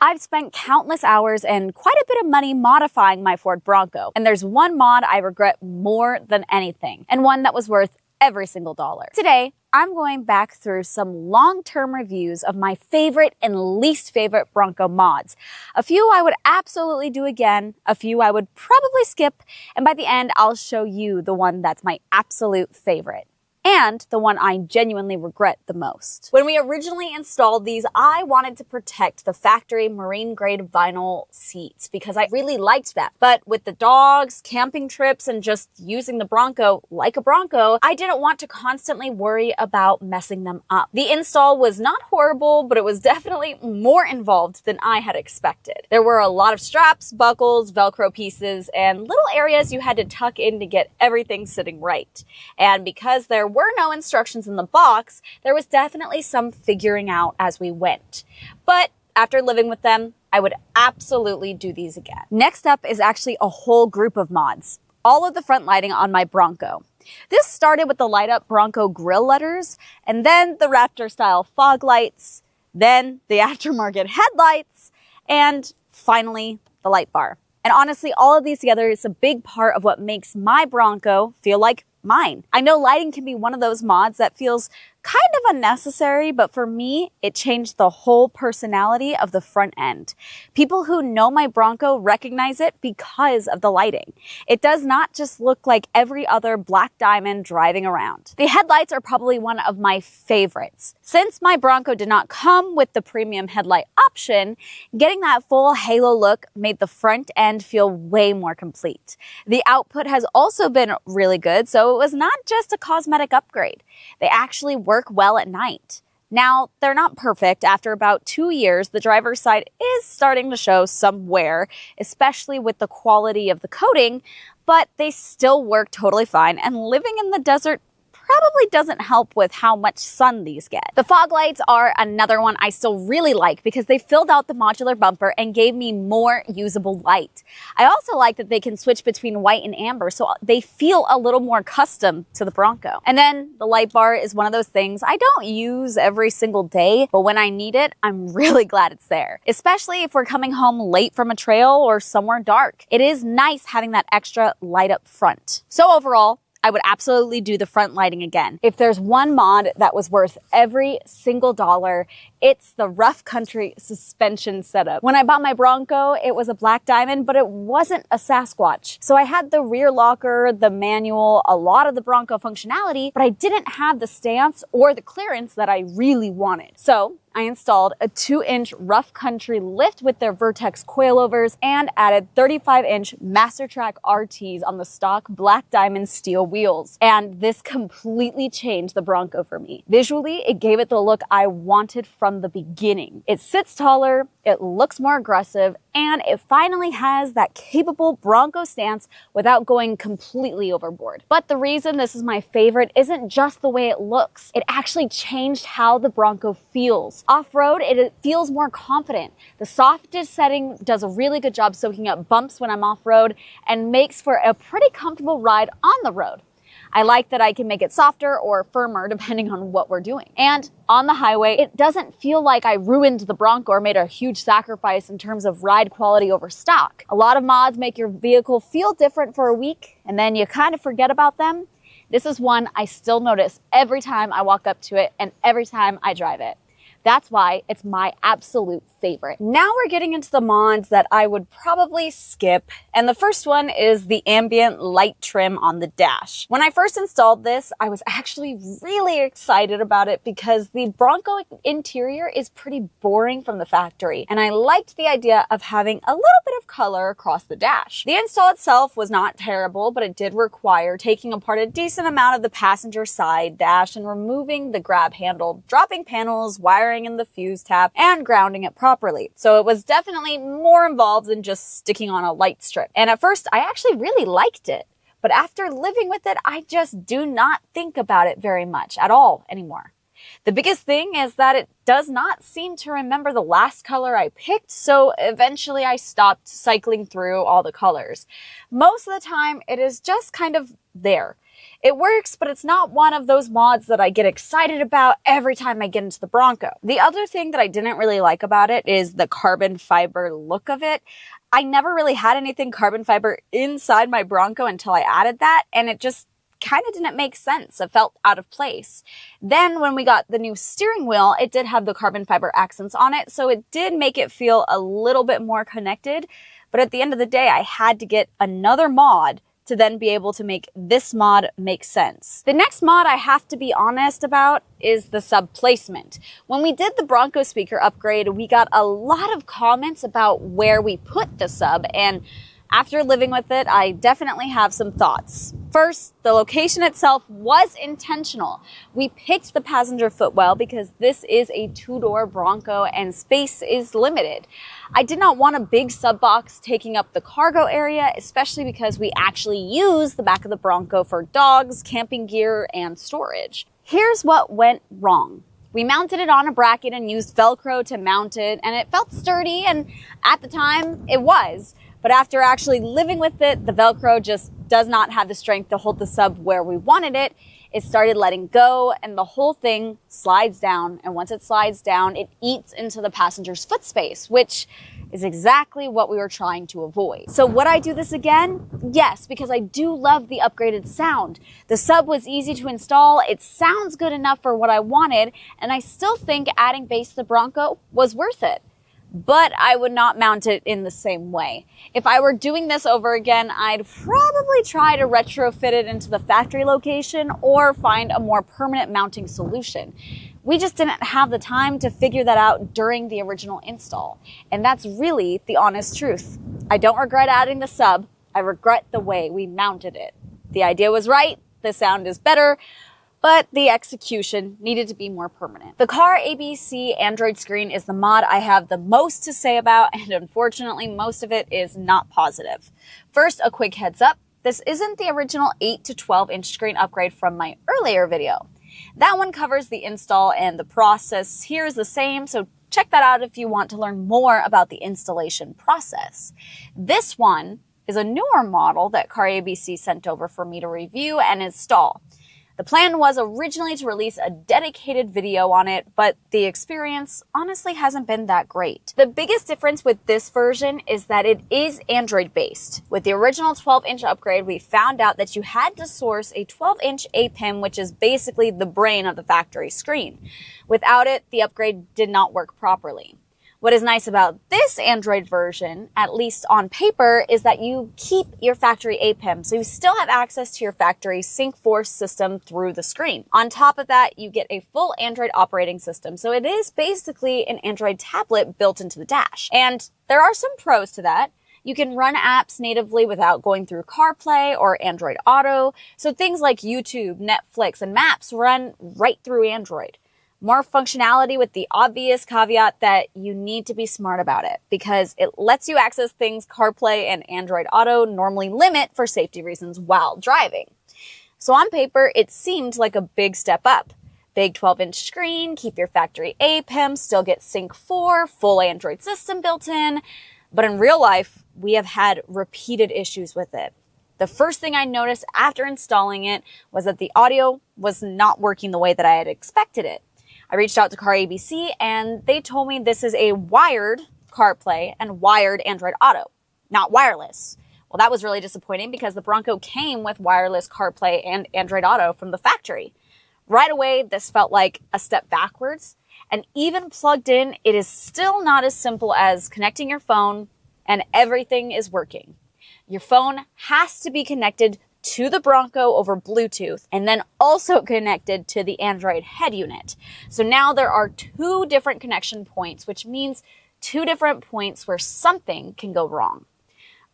I've spent countless hours and quite a bit of money modifying my Ford Bronco, and there's one mod I regret more than anything, and one that was worth every single dollar. Today, I'm going back through some long-term reviews of my favorite and least favorite Bronco mods. A few I would absolutely do again, a few I would probably skip, and by the end, I'll show you the one that's my absolute favorite. And the one I genuinely regret the most. When we originally installed these, I wanted to protect the factory marine grade vinyl seats because I really liked them. But with the dogs, camping trips, and just using the Bronco like a Bronco, I didn't want to constantly worry about messing them up. The install was not horrible, but it was definitely more involved than I had expected. There were a lot of straps, buckles, Velcro pieces, and little areas you had to tuck in to get everything sitting right. And because there were no instructions in the box, there was definitely some figuring out as we went. But after living with them, I would absolutely do these again. Next up is actually a whole group of mods. All of the front lighting on my Bronco. This started with the light up Bronco grill letters, and then the Raptor style fog lights, then the aftermarket headlights, and finally the light bar. And honestly, all of these together is a big part of what makes my Bronco feel like mine. I know lighting can be one of those mods that feels kind of unnecessary, but for me, it changed the whole personality of the front end. People who know my Bronco recognize it because of the lighting. It does not just look like every other black diamond driving around. The headlights are probably one of my favorites. Since my Bronco did not come with the premium headlight option, getting that full halo look made the front end feel way more complete. The output has also been really good, so it was not just a cosmetic upgrade. They actually work well at night. Now, they're not perfect. After about 2 years, the driver's side is starting to show some wear, especially with the quality of the coating, but they still work totally fine, and living in the desert probably doesn't help with how much sun these get. The fog lights are another one I still really like because they filled out the modular bumper and gave me more usable light. I also like that they can switch between white and amber, so they feel a little more custom to the Bronco. And then the light bar is one of those things I don't use every single day, but when I need it, I'm really glad it's there. Especially if we're coming home late from a trail or somewhere dark. It is nice having that extra light up front. So overall, I would absolutely do the front lighting again. If there's one mod that was worth every single dollar, it's the rough country suspension setup. When I bought my Bronco, it was a black diamond, but it wasn't a Sasquatch. So I had the rear locker, the manual, a lot of the Bronco functionality, but I didn't have the stance or the clearance that I really wanted. So I installed a 2-inch rough country lift with their Vertex coilovers and added 35-inch Mastertrack RTs on the stock black diamond steel wheels. And this completely changed the Bronco for me. Visually, it gave it the look I wanted from the beginning. It sits taller, it looks more aggressive, and it finally has that capable Bronco stance without going completely overboard. But the reason this is my favorite isn't just the way it looks. It actually changed how the Bronco feels. Off-road, it feels more confident. The softest setting does a really good job soaking up bumps when I'm off-road and makes for a pretty comfortable ride on the road. I like that I can make it softer or firmer depending on what we're doing. And on the highway, it doesn't feel like I ruined the Bronco or made a huge sacrifice in terms of ride quality over stock. A lot of mods make your vehicle feel different for a week and then you kind of forget about them. This is one I still notice every time I walk up to it and every time I drive it. That's why it's my absolute favorite. Now we're getting into the mods that I would probably skip, and the first one is the ambient light trim on the dash. When I first installed this, I was actually really excited about it because the Bronco interior is pretty boring from the factory, and I liked the idea of having a little bit of color across the dash. The install itself was not terrible, but it did require taking apart a decent amount of the passenger side dash and removing the grab handle, dropping panels, wiring in the fuse tap, and grounding it properly. So it was definitely more involved than just sticking on a light strip. And at first, I actually really liked it. But after living with it, I just do not think about it very much at all anymore. The biggest thing is that it does not seem to remember the last color I picked, so eventually I stopped cycling through all the colors. Most of the time, it is just kind of there. It works, but it's not one of those mods that I get excited about every time I get into the Bronco. The other thing that I didn't really like about it is the carbon fiber look of it. I never really had anything carbon fiber inside my Bronco until I added that, and it just kind of didn't make sense. It felt out of place. Then when we got the new steering wheel, it did have the carbon fiber accents on it, so it did make it feel a little bit more connected. But at the end of the day, I had to get another mod to then be able to make this mod make sense. The next mod I have to be honest about is the sub placement. When we did the Bronco speaker upgrade, we got a lot of comments about where we put the sub, and after living with it, I definitely have some thoughts. First, the location itself was intentional. We picked the passenger footwell because this is a two-door Bronco and space is limited. I did not want a big sub box taking up the cargo area, especially because we actually use the back of the Bronco for dogs, camping gear, and storage. Here's what went wrong. We mounted it on a bracket and used Velcro to mount it, and it felt sturdy, and at the time, it was. But after actually living with it, the Velcro just does not have the strength to hold the sub where we wanted it. It started letting go and the whole thing slides down. And once it slides down, it eats into the passenger's foot space, which is exactly what we were trying to avoid. So would I do this again? Yes, because I do love the upgraded sound. The sub was easy to install. It sounds good enough for what I wanted. And I still think adding bass to the Bronco was worth it. But I would not mount it in the same way. If I were doing this over again, I'd probably try to retrofit it into the factory location or find a more permanent mounting solution. We just didn't have the time to figure that out during the original install. And that's really the honest truth. I don't regret adding the sub. I regret the way we mounted it. The idea was right. The sound is better. But the execution needed to be more permanent. The CARABC Android screen is the mod I have the most to say about, and unfortunately, most of it is not positive. First, a quick heads up. This isn't the original 8 to 12-inch screen upgrade from my earlier video. That one covers the install and the process. Here is the same, so check that out if you want to learn more about the installation process. This one is a newer model that CARABC sent over for me to review and install. The plan was originally to release a dedicated video on it, but the experience honestly hasn't been that great. The biggest difference with this version is that it is Android-based. With the original 12-inch upgrade, we found out that you had to source a 12-inch APIM, which is basically the brain of the factory screen. Without it, the upgrade did not work properly. What is nice about this Android version, at least on paper, is that you keep your factory APIM, so you still have access to your factory Sync Force system through the screen. On top of that, you get a full Android operating system, so it is basically an Android tablet built into the dash. And there are some pros to that. You can run apps natively without going through CarPlay or Android Auto, so things like YouTube, Netflix, and Maps run right through Android. More functionality with the obvious caveat that you need to be smart about it because it lets you access things CarPlay and Android Auto normally limit for safety reasons while driving. So on paper, it seemed like a big step up. Big 12-inch screen, keep your factory APIM, still get Sync 4, full Android system built in. But in real life, we have had repeated issues with it. The first thing I noticed after installing it was that the audio was not working the way that I had expected it. I reached out to CARABC and they told me this is a wired CarPlay and wired Android Auto, not wireless. Well, that was really disappointing because the Bronco came with wireless CarPlay and Android Auto from the factory. Right away, this felt like a step backwards. And even plugged in, it is still not as simple as connecting your phone and everything is working. Your phone has to be connected to the Bronco over Bluetooth and then also connected to the Android head unit. So now there are two different connection points, which means two different points where something can go wrong.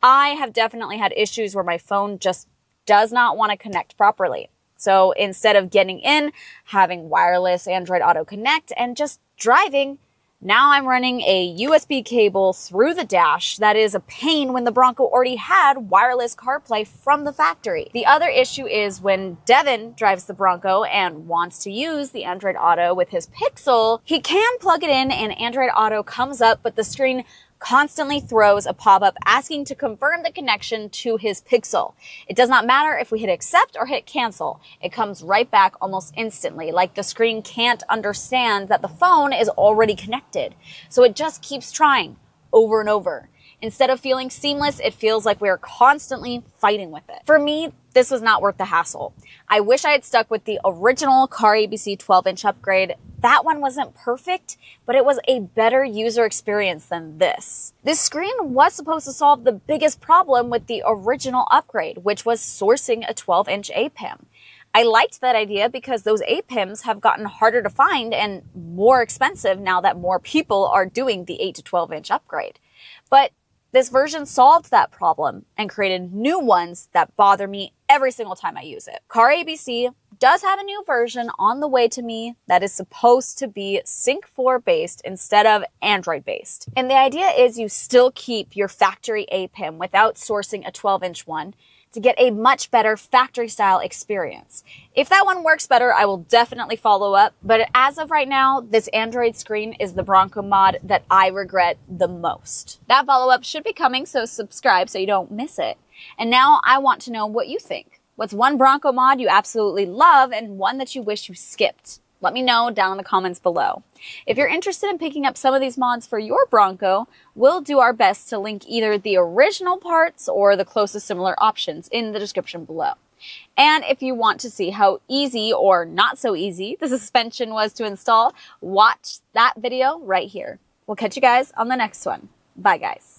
I have definitely had issues where my phone just does not want to connect properly. So instead of getting in, having wireless Android Auto connect and just driving, Now I'm running a USB cable through the dash. That is a pain when the Bronco already had wireless CarPlay from the factory. The other issue is when Devin drives the Bronco and wants to use the Android Auto with his Pixel, he can plug it in and Android Auto comes up, but the screen constantly throws a pop-up asking to confirm the connection to his Pixel. It does not matter if we hit accept or hit cancel. It comes right back almost instantly, like the screen can't understand that the phone is already connected. So it just keeps trying over and over. Instead of feeling seamless, it feels like we are constantly fighting with it. For me, this was not worth the hassle. I wish I had stuck with the original CARABC 12-inch upgrade. That one wasn't perfect, but it was a better user experience than this. This screen was supposed to solve the biggest problem with the original upgrade, which was sourcing a 12-inch APIM. I liked that idea because those APIMs have gotten harder to find and more expensive now that more people are doing the 8 to 12-inch upgrade. But this version solved that problem and created new ones that bother me every single time I use it. CARABC does have a new version on the way to me that is supposed to be Sync 4 based instead of Android based. And the idea is you still keep your factory APIM without sourcing a 12-inch one to get a much better factory style experience. If that one works better, I will definitely follow up. But as of right now, this Android screen is the Bronco mod that I regret the most. That follow-up should be coming, so subscribe so you don't miss it. And now I want to know what you think. What's one Bronco mod you absolutely love and one that you wish you skipped? Let me know down in the comments below. If you're interested in picking up some of these mods for your Bronco, we'll do our best to link either the original parts or the closest similar options in the description below. And if you want to see how easy or not so easy the suspension was to install, watch that video right here. We'll catch you guys on the next one. Bye, guys.